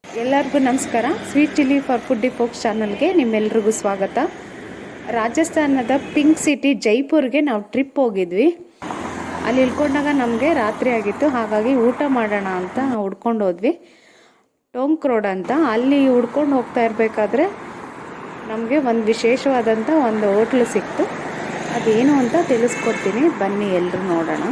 ಎಲ್ಲರಿಗೂ ನಮಸ್ಕಾರ. Sweet chilli for foodie forks ಚಾನಲ್ಗೆ ನಿಮ್ಮೆಲ್ರಿಗೂ ಸ್ವಾಗತ. ರಾಜಸ್ಥಾನದ ಪಿಂಕ್ ಸಿಟಿ ಜೈಪುರ್ಗೆ ನಾವು ಟ್ರಿಪ್ ಹೋಗಿದ್ವಿ. ಅಲ್ಲಿ ಇಳ್ಕೊಂಡಾಗ ನಮಗೆ ರಾತ್ರಿ ಆಗಿತ್ತು, ಹಾಗಾಗಿ ಊಟ ಮಾಡೋಣ ಅಂತ ಹುಡ್ಕೊಂಡು ಹೋದ್ವಿ. ಟೋಂಕ್ ರೋಡ್ ಅಂತ, ಅಲ್ಲಿ ಹುಡ್ಕೊಂಡು ಹೋಗ್ತಾ ಇರಬೇಕಾದ್ರೆ ನಮಗೆ ಒಂದು ವಿಶೇಷವಾದಂಥ ಒಂದು ಹೋಟ್ಲು ಸಿಕ್ತು. ಅದೇನು ಅಂತ ತಿಳಿಸ್ಕೊಡ್ತೀನಿ, ಬನ್ನಿ ಎಲ್ಲರೂ ನೋಡೋಣ.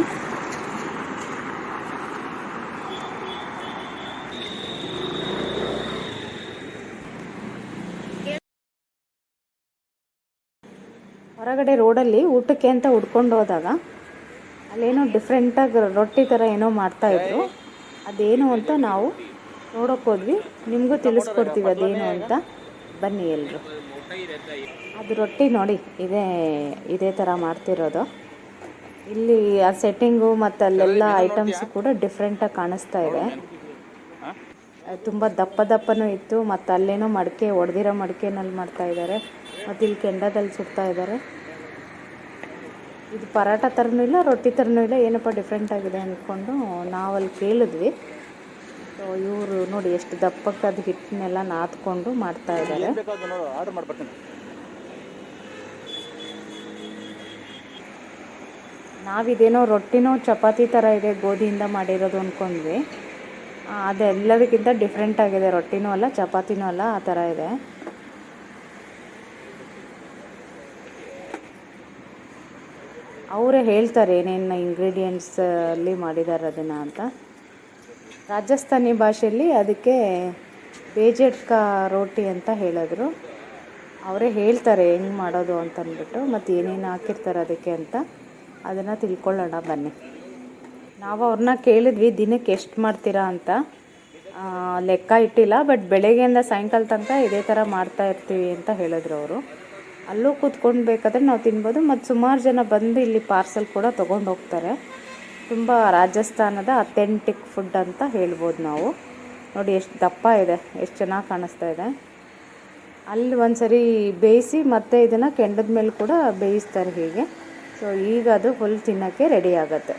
ಹೊರಗಡೆ ರೋಡಲ್ಲಿ ಊಟಕ್ಕೆ ಅಂತ ಹುಡ್ಕೊಂಡು ಹೋದಾಗ ಅಲ್ಲೇನೋ ಡಿಫ್ರೆಂಟಾಗಿ ರೊಟ್ಟಿ ಥರ ಏನೋ ಮಾಡ್ತಾಯಿದ್ರು. ಅದೇನು ಅಂತ ನಾವು ನೋಡೋಕೆ ಹೋದ್ವಿ. ನಿಮಗೂ ತಿಳಿಸ್ಕೊಡ್ತೀವಿ ಅದೇನು ಅಂತ. ಬನ್ನಿ ಎಲ್ಲರೂ. ಅದು ರೊಟ್ಟಿ ನೋಡಿ, ಇದೇ ಥರ ಮಾಡ್ತಿರೋದು. ಇಲ್ಲಿ ಆ ಸೆಟ್ಟಿಂಗು ಮತ್ತು ಅಲ್ಲೆಲ್ಲ ಐಟಮ್ಸು ಕೂಡ ಡಿಫ್ರೆಂಟಾಗಿ ಕಾಣಿಸ್ತಾ ಇದೆ. ತುಂಬ ದಪ್ಪನೂ ಇತ್ತು. ಮತ್ತು ಅಲ್ಲೇನೋ ಮಡಿಕೆ, ಒಡೆದಿರೋ ಮಡಿಕೆನಲ್ಲಿ ಮಾಡ್ತಾಯಿದ್ದಾರೆ. ಮತ್ತು ಇಲ್ಲಿ ಕೆಂಡದಲ್ಲಿ ಸುಡ್ತಾ ಇದ್ದಾರೆ. ಇದು ಪರಾಟ ಥರನೂ ಇಲ್ಲ, ರೊಟ್ಟಿ ಥರನೂ ಇಲ್ಲ, ಏನಪ್ಪ ಡಿಫ್ರೆಂಟ್ ಆಗಿದೆ ಅಂದ್ಕೊಂಡು ನಾವಲ್ಲಿ ಕೇಳಿದ್ವಿ. ಸೊ ಇವರು ನೋಡಿ ಎಷ್ಟು ದಪ್ಪಕ್ಕೆ ಅದು ಹಿಟ್ಟನ್ನೆಲ್ಲ ನಾದ್ಕೊಂಡು ಮಾಡ್ತಾ ಇದ್ದಾರೆ. ನಾವಿದೇನೋ ರೊಟ್ಟಿನೋ ಚಪಾತಿ ಥರ ಇದೆ, ಗೋಧಿಯಿಂದ ಮಾಡಿರೋದು ಅಂದ್ಕೊಂಡ್ವಿ. ಅದೆಲ್ಲದಕ್ಕಿಂತ ಡಿಫ್ರೆಂಟ್ ಆಗಿದೆ. ರೊಟ್ಟಿನೂ ಅಲ್ಲ, ಚಪಾತಿನೂ ಅಲ್ಲ, ಆ ಥರ ಇದೆ. ಅವರೇ ಹೇಳ್ತಾರೆ ಏನೇನು ಇಂಗ್ರೀಡಿಯೆಂಟ್ಸ್ ಅಲ್ಲಿ ಮಾಡಿದ್ದಾರೆ ಅದನ್ನು ಅಂತ. ರಾಜಸ್ಥಾನಿ ಭಾಷೆಯಲ್ಲಿ ಅದಕ್ಕೆ ಬೇಜಡ್ಕಾ ರೋಟಿ ಅಂತ ಹೇಳಿದ್ರು. ಅವರೇ ಹೇಳ್ತಾರೆ ಹೆಂಗೆ ಮಾಡೋದು ಅಂತಂದ್ಬಿಟ್ಟು, ಮತ್ತು ಏನೇನು ಹಾಕಿರ್ತಾರೆ ಅದಕ್ಕೆ ಅಂತ. ಅದನ್ನು ತಿಳ್ಕೊಳ್ಳೋಣ ಬನ್ನಿ. ನಾವು ಅವ್ರನ್ನ ಕೇಳಿದ್ವಿ ದಿನಕ್ಕೆ ಎಷ್ಟು ಮಾಡ್ತೀರಾ ಅಂತ. ಲೆಕ್ಕ ಇಟ್ಟಿಲ್ಲ, ಬಟ್ ಬೆಳಗ್ಗೆಯಿಂದ ಸಾಯಂಕಾಲ ತನಕ ಇದೇ ಥರ ಮಾಡ್ತಾ ಇರ್ತೀವಿ ಅಂತ ಹೇಳಿದ್ರು ಅವರು. ಅಲ್ಲೂ ಕೂತ್ಕೊಂಡು ಬೇಕಾದರೆ ನಾವು ತಿನ್ಬೋದು. ಮತ್ತು ಸುಮಾರು ಜನ ಬಂದು ಇಲ್ಲಿ ಪಾರ್ಸಲ್ ಕೂಡ ತೊಗೊಂಡು ಹೋಗ್ತಾರೆ. ತುಂಬ ರಾಜಸ್ಥಾನದ ಅಥೆಂಟಿಕ್ ಫುಡ್ ಅಂತ ಹೇಳ್ಬೋದು ನಾವು. ನೋಡಿ ಎಷ್ಟು ದಪ್ಪ ಇದೆ, ಎಷ್ಟು ಚೆನ್ನಾಗಿ ಕಾಣಿಸ್ತಾ ಇದೆ. ಅಲ್ಲಿ ಒಂದು ಸರಿ ಬೇಯಿಸಿ ಮತ್ತೆ ಇದನ್ನು ಕೆಂಡದ ಮೇಲೆ ಕೂಡ ಬೇಯಿಸ್ತಾರೆ ಹೀಗೆ. ಸೊ ಈಗ ಅದು ಫುಲ್ ತಿನ್ನೋಕ್ಕೆ ರೆಡಿ ಆಗುತ್ತೆ.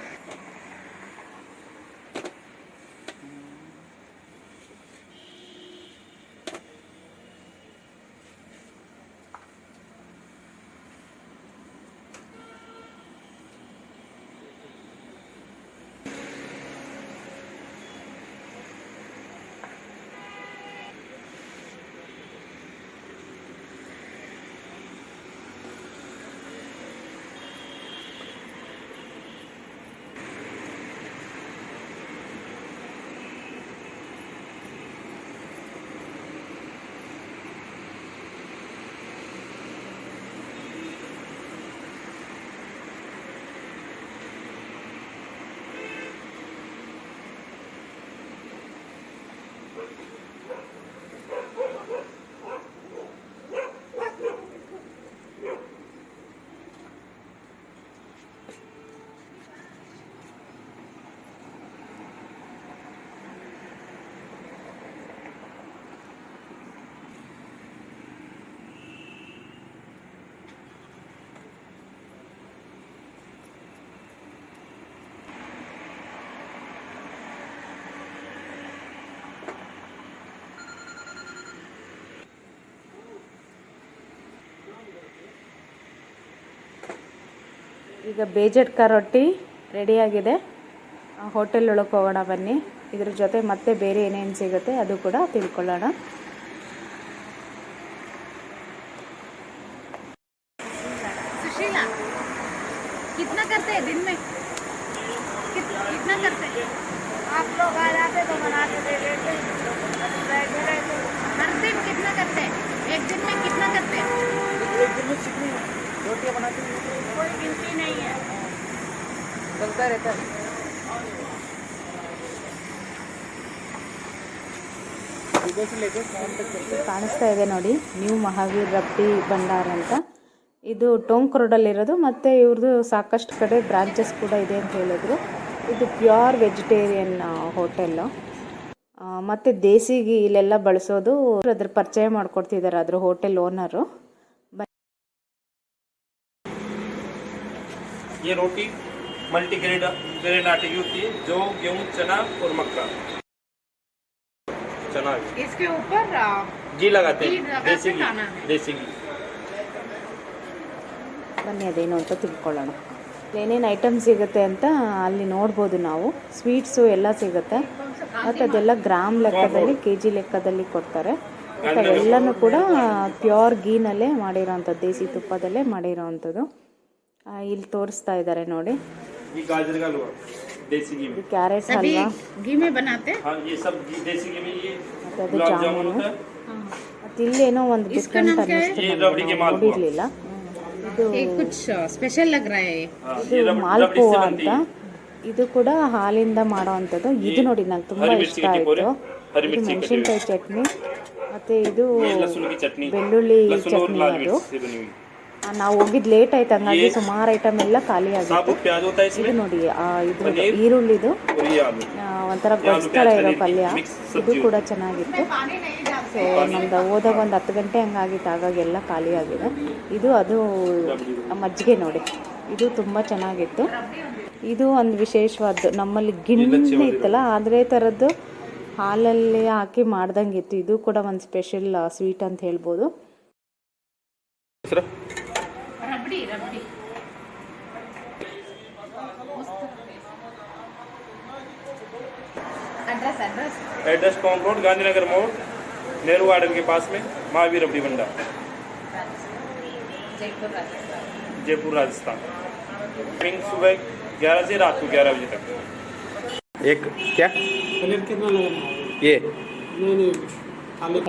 ಈಗ ಬೇಜಡ್ಕಾ ರೊಟ್ಟಿ ರೆಡಿಯಾಗಿದೆ. ಹೋಟೆಲ್ ಒಳಗೆ ಹೋಗೋಣ ಬನ್ನಿ. ಇದ್ರ ಜೊತೆ ಮತ್ತೆ ಬೇರೆ ಏನೇನು ಸಿಗುತ್ತೆ ಅದು ಕೂಡ ತಿಳ್ಕೊಳ್ಳೋಣ. सुशीला कितना करते हैं दिन में? कितना करते हैं आप लोग? आ जाते तो बनाते दे देते, हर दिन कितना करते हैं? एक दिन में कितना करते हैं? एक दिन में कितनी रोटियां बनाते हैं? कोई गिनती नहीं है, चलता रहता है. ಕಾಣಿಸ್ತಾ ಇದೆ ನೋಡಿ, ನ್ಯೂ ಮಹಾವೀರ್ ರೊಟ್ಟಿ ಭಂಡಾರ ಅಂತ. ಇದು ಟೋಂಕ್ ರೋಡಲ್ಲಿರೋದು. ಮತ್ತು ಇವ್ರದ್ದು ಸಾಕಷ್ಟು ಕಡೆ ಬ್ರಾಂಚಸ್ ಕೂಡ ಇದೆ ಅಂತ ಹೇಳಿದ್ರು. ಇದು ಪ್ಯೂರ್ ವೆಜಿಟೇರಿಯನ್ ಹೋಟೆಲ್ಲು. ಮತ್ತು ದೇಸಿಗೆ ಇಲ್ಲೆಲ್ಲ ಬಳಸೋದು. ಅದ್ರ ಪರಿಚಯ ಮಾಡಿಕೊಡ್ತಿದ್ದಾರೆ ಅದ್ರ ಹೋಟೆಲ್ ಓನರು. ये रोटी मल्टीग्रेन आटे की होती है, जौ, गेहूँ, चना और मक्का। ಚೆನ್ನಾಗಿ इसके ऊपर घी लगाते घी हैं लगा देसी के घी खाना है। देसी घी ಬನ್ನಿ ಅದೇನು ಅಂತ ತಿಳ್ಕೊಳ್ಳೋಣ. ಏನೇನು ಐಟಮ್ ಸಿಗುತ್ತೆ ಅಂತ ಅಲ್ಲಿ ನೋಡ್ಬೋದು ನಾವು. ಸ್ವೀಟ್ಸು ಎಲ್ಲ ಸಿಗುತ್ತೆ ಮತ್ತು ಅದೆಲ್ಲ ಗ್ರಾಮ್ ಲೆಕ್ಕದಲ್ಲಿ ಕೆ ಜಿ ಲೆಕ್ಕದಲ್ಲಿ ಕೊಡ್ತಾರೆ. ಮತ್ತು ಅವೆಲ್ಲನೂ ಕೂಡ ಪ್ಯೂರ್ ಗೀನಲ್ಲೇ ಮಾಡಿರೋವಂಥದ್ದು, ದೇಸಿ ತುಪ್ಪದಲ್ಲೇ ಮಾಡಿರೋವಂಥದ್ದು. ಇಲ್ಲಿ ತೋರಿಸ್ತಾ ಇದ್ದಾರೆ ನೋಡಿ. ये गाजर का हलवा देसी घी में ಕ್ಯಾರೆಟ್ सभी ಹಲ್ವಾ घी में बनाते हैं। हाँ ये सब घी देसी घी में ये ಮತ್ತು ಅದು गुलाब जामुन ಜಾಮೂನು. होता है ಮತ್ತು ಇಲ್ಲೇನೋ ಒಂದು ಡಿಫ್ರೆಂಟ್ ಅನ್ನಿಸ್ತು ये ನನಗೆ, रबड़ी के ನಾವು मालपुआ ನೋಡಿರಲಿಲ್ಲ. ಇದು ये कुछ स्पेशल लग रहा है। हाँ, ಇದು ये रबड़ी ಮಾಲ್ಪುವ से ಅಂತ. बनती है ಇದು ಕೂಡ ಹಾಲಿಂದ ಮಾಡೋವಂಥದ್ದು. ಇದು ನೋಡಿ ನಂಗೆ ತುಂಬ हरी ಇಷ್ಟ मिर्ची की ಆಯಿತು. टिपोरे हरी ಇದು मिर्ची कटी हुई ಮೆಣಸಿನ್ಕಾಯಿ ಚಟ್ನಿ ಮತ್ತು ಇದು ये लहसुन की चटनी ಬೆಳ್ಳುಳ್ಳಿ लहसुन और ಚಟ್ನಿ लाल ಅದು. मिर्च से बनी हुई ನಾವು ಹೋಗಿದ್ದು ಲೇಟ್ ಆಯ್ತು, ಹಂಗಾಗಿ ಸುಮಾರು ಐಟಮ್ ಎಲ್ಲ ಖಾಲಿ ಆಗಿತ್ತು. साबुत प्याज होता है ಇದು इसमें ನೋಡಿ ಇದ್ರದ್ದು ಈರುಳ್ಳಿದು और ये आलू ಒಂಥರ ಗೊಜ್ಜು ಥರ ಇರೋ ಪಲ್ಯ. ಇದು ಕೂಡ ಚೆನ್ನಾಗಿತ್ತು. ಸೊ ನಮ್ದು ಹೋದಾಗ ಒಂದು 10 ಗಂಟೆ ಹಂಗಾಗಿತ್ತು, ಹಾಗಾಗಿ ಎಲ್ಲ ಖಾಲಿ ಆಗಿದೆ. ಇದು ಅದು ಮಜ್ಜಿಗೆ ನೋಡಿ, ಇದು ತುಂಬ ಚೆನ್ನಾಗಿತ್ತು. ಇದು ಒಂದು ವಿಶೇಷವಾದ್ದು, ನಮ್ಮಲ್ಲಿ ಗಿಣ್ಣು ಇತ್ತಲ್ಲ ಅದೇ ಥರದ್ದು ಹಾಲಲ್ಲಿ ಹಾಕಿ ಮಾಡ್ದಂಗಿತ್ತು. ಇದು ಕೂಡ ಒಂದು ಸ್ಪೆಷಲ್ ಸ್ವೀಟ್ ಅಂತ ಹೇಳ್ಬೋದು. Rabri rabri address address address Tonk road Gandhinagar मोड़ नेहरू गार्डन के पास में महावीर रबड़ी भंडार जयपुर राजस्थान। जयपुर राजस्थान। टाइमिंग सुबह 11 से रात को 11 बजे तक। एक क्या पनीर कितना लगेगा? ये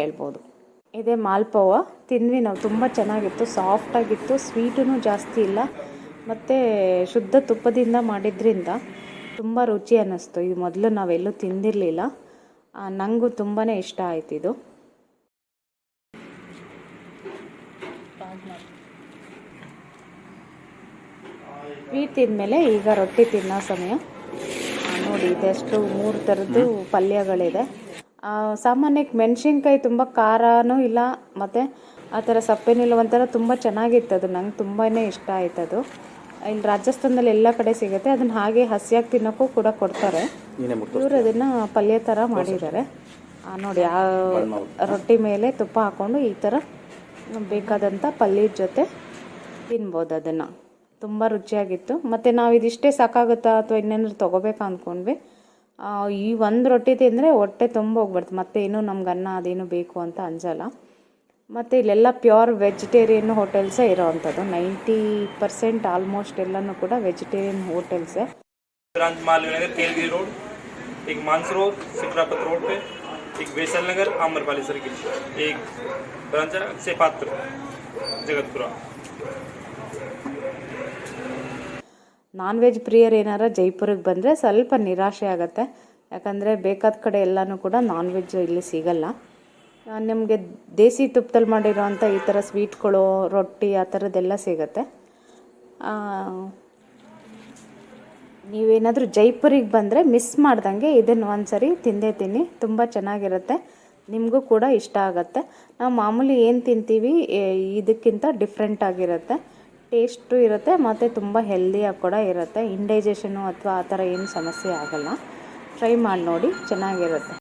ಹೇಳ್ಬೋದು. ಇದೇ ಮಾಲ್ಪುವ ತಿಂದ್ವಿ ನಾವು, ತುಂಬ ಚೆನ್ನಾಗಿತ್ತು, ಸಾಫ್ಟಾಗಿತ್ತು, ಸ್ವೀಟೂ ಜಾಸ್ತಿ ಇಲ್ಲ ಮತ್ತು ಶುದ್ಧ ತುಪ್ಪದಿಂದ ಮಾಡಿದ್ರಿಂದ ತುಂಬ ರುಚಿ ಅನ್ನಿಸ್ತು. ಇದು ಮೊದಲು ನಾವೆಲ್ಲೂ ತಿಂದಿರಲಿಲ್ಲ, ನನಗೂ ತುಂಬಾ ಇಷ್ಟ ಆಯ್ತು ಇದು. ಸ್ವೀಟ್ ತಿಂದಮೇಲೆ ಈಗ ರೊಟ್ಟಿ ತಿನ್ನೋ ಸಮಯ. ನೋಡಿ ಇದೆಷ್ಟು 3 ಥರದ್ದು ಪಲ್ಯಗಳಿದೆ. ಸಾಮಾನ್ಯಕ್ಕೆ ಮೆಣಸಿನ್ಕಾಯಿ ತುಂಬ ಖಾರನೂ ಇಲ್ಲ ಮತ್ತು ಆ ಥರ ಸಪ್ಪೇನಿಲ್ಲ, ಒಂಥರ ತುಂಬ ಚೆನ್ನಾಗಿತ್ತು. ಅದು ನಂಗೆ ತುಂಬಾ ಇಷ್ಟ ಆಯ್ತು ಅದು. ಇಲ್ಲಿ ರಾಜಸ್ಥಾನದಲ್ಲಿ ಎಲ್ಲ ಕಡೆ ಸಿಗುತ್ತೆ, ಅದನ್ನು ಹಾಗೆ ಹಸಿಯಾಗಿ ತಿನ್ನೋಕ್ಕೂ ಕೂಡ ಕೊಡ್ತಾರೆ. ಇವರು ಅದನ್ನು ಪಲ್ಯ ಥರ ಮಾಡಿದ್ದಾರೆ ನೋಡಿ. ಆ ರೊಟ್ಟಿ ಮೇಲೆ ತುಪ್ಪ ಹಾಕ್ಕೊಂಡು ಈ ಥರ ಬೇಕಾದಂಥ ಪಲ್ಯದ ಜೊತೆ ತಿನ್ಬೋದು ಅದನ್ನು. ತುಂಬ ರುಚಿಯಾಗಿತ್ತು. ಮತ್ತು ನಾವು ಇದಿಷ್ಟೇ ಸಾಕಾಗುತ್ತಾ ಅಥವಾ ಇನ್ನೇನಾದ್ರು ತೊಗೋಬೇಕಾ ಅಂದ್ಕೊಂಡ್ವಿ. ಈ ಒಂದು ರೊಟ್ಟಿ ತಿಂದರೆ ಹೊಟ್ಟೆ ತುಂಬ ಹೋಗ್ಬಿಡ್ತು, ಮತ್ತೆ ಇನ್ನೂ ನಮ್ಗೆ ಅನ್ನ ಅದೇನು ಬೇಕು ಅಂತ ಅನ್ಸಲ್ಲ. ಮತ್ತು ಇಲ್ಲೆಲ್ಲ ಪ್ಯೂರ್ ವೆಜಿಟೇರಿಯನ್ ಹೋಟೆಲ್ಸೇ ಇರೋವಂಥದ್ದು. 90% ಆಲ್ಮೋಸ್ಟ್ ಎಲ್ಲನೂ ಕೂಡ vegetarian ಹೋಟೆಲ್ಸೇ. Branch Malviya Nagar केलगिरी road, एक मानसरोवर सिकरापत रोड पे, एक वैसल नगर आम्रपाली सर्किल, एक ब्रांच है अक्षय पात्र जगतपुरा। ನಾನ್ ವೆಜ್ ಪ್ರಿಯರ್ ಏನಾರ ಜೈಪುರಿಗೆ ಬಂದರೆ ಸ್ವಲ್ಪ ನಿರಾಶೆ ಆಗುತ್ತೆ, ಯಾಕಂದರೆ ಬೇಕಾದ ಕಡೆ ಎಲ್ಲನೂ ಕೂಡ ನಾನ್ ವೆಜ್ ಇಲ್ಲಿ ಸಿಗಲ್ಲ. ನಿಮಗೆ ದೇಸಿ ತುಪ್ಪದಲ್ಲಿ ಮಾಡಿರೋವಂಥ ಈ ಥರ ಸ್ವೀಟ್ಗಳು, ರೊಟ್ಟಿ ಆ ಥರದ್ದೆಲ್ಲ ಸಿಗುತ್ತೆ. ನೀವೇನಾದರೂ ಜೈಪುರಿಗೆ ಬಂದರೆ ಮಿಸ್ ಮಾಡ್ದಂಗೆ ಇದನ್ನು ಒಂದು ಸರಿ ತಿಂದೇ ತಿನ್ನಿ, ತುಂಬ ಚೆನ್ನಾಗಿರುತ್ತೆ, ನಿಮಗೂ ಕೂಡ ಇಷ್ಟ ಆಗುತ್ತೆ. ನಾವು ಮಾಮೂಲಿ ಏನು ತಿಂತೀವಿ ಇದಕ್ಕಿಂತ ಡಿಫ್ರೆಂಟ್ ಆಗಿರುತ್ತೆ, ಟೇಸ್ಟು ಇರುತ್ತೆ ಮತ್ತು ತುಂಬ ಹೆಲ್ದಿಯಾಗಿ ಕೂಡ ಇರುತ್ತೆ. ಇಂಡೈಜೆಷನು ಅಥವಾ ಆ ಥರ ಏನು ಸಮಸ್ಯೆ ಆಗಲ್ಲ. ಟ್ರೈ ಮಾಡಿ ನೋಡಿ, ಚೆನ್ನಾಗಿರುತ್ತೆ.